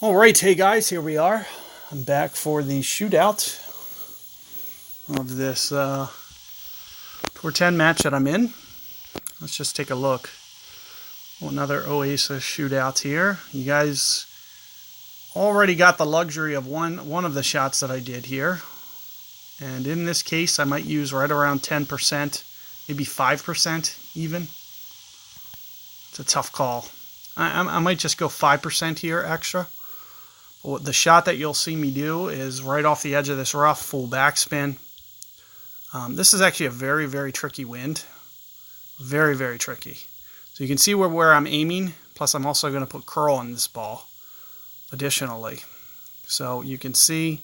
All right, hey guys, here we are. I'm back for the shootout of this Tour 10 match that I'm in. Let's just take a look. Another Oasis shootout here. You guys already got the luxury of one of the shots that I did here. And in this case, I might use right around 10%, maybe 5% even. It's a tough call. I might just go 5% here extra. The shot that you'll see me do is right off the edge of this rough, full backspin. This is actually a very, very tricky wind. Very, very tricky. So you can see where I'm aiming. Plus, I'm also going to put curl on this ball additionally. So you can see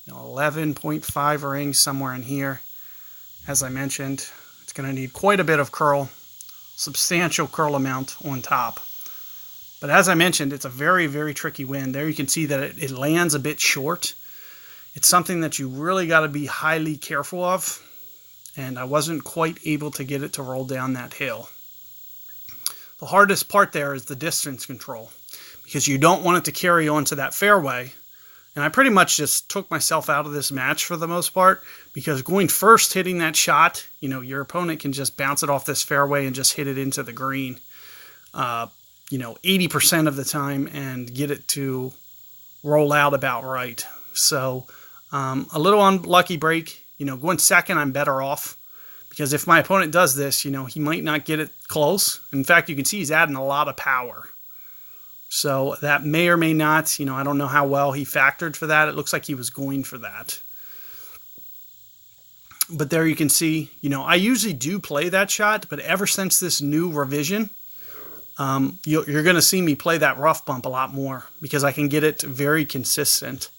11.5 rings somewhere in here. As I mentioned, it's going to need quite a bit of curl, substantial curl amount on top. But as I mentioned, it's a very, very tricky wind. There you can see that it lands a bit short. It's something that you really got to be highly careful of. And I wasn't quite able to get it to roll down that hill. The hardest part there is the distance control, because you don't want it to carry on to that fairway. And I pretty much just took myself out of this match for the most part, because going first, hitting that shot, your opponent can just bounce it off this fairway and just hit it into the green. 80% of the time and get it to roll out about right. So a little unlucky break. Going second, I'm better off, because if my opponent does this, he might not get it close. In fact, you can see he's adding a lot of power. So that may or may not, I don't know how well he factored for that. It looks like he was going for that. But there you can see, I usually do play that shot, but ever since this new revision, you're going to see me play that rough bump a lot more, because I can get it very consistent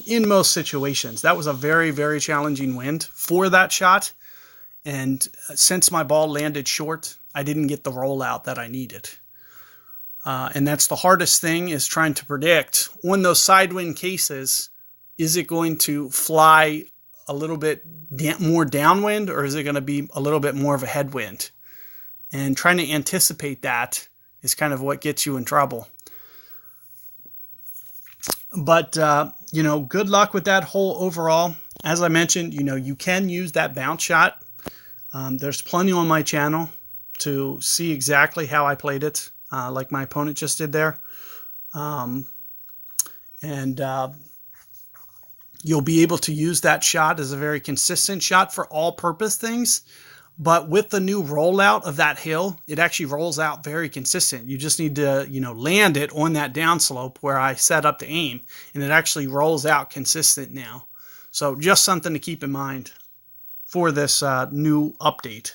in most situations. That was a very, very challenging wind for that shot. And since my ball landed short, I didn't get the rollout that I needed. And that's the hardest thing, is trying to predict on those side wind cases, is it going to fly a little bit more downwind, or is it going to be a little bit more of a headwind? And trying to anticipate that is kind of what gets you in trouble. But, good luck with that hole overall. As I mentioned, you can use that bounce shot. There's plenty on my channel to see exactly how I played it, like my opponent just did there. You'll be able to use that shot as a very consistent shot for all-purpose things. But with the new rollout of that hill, it actually rolls out very consistent. You just need to, land it on that downslope where I set up to aim, and it actually rolls out consistent now. So just something to keep in mind for this new update.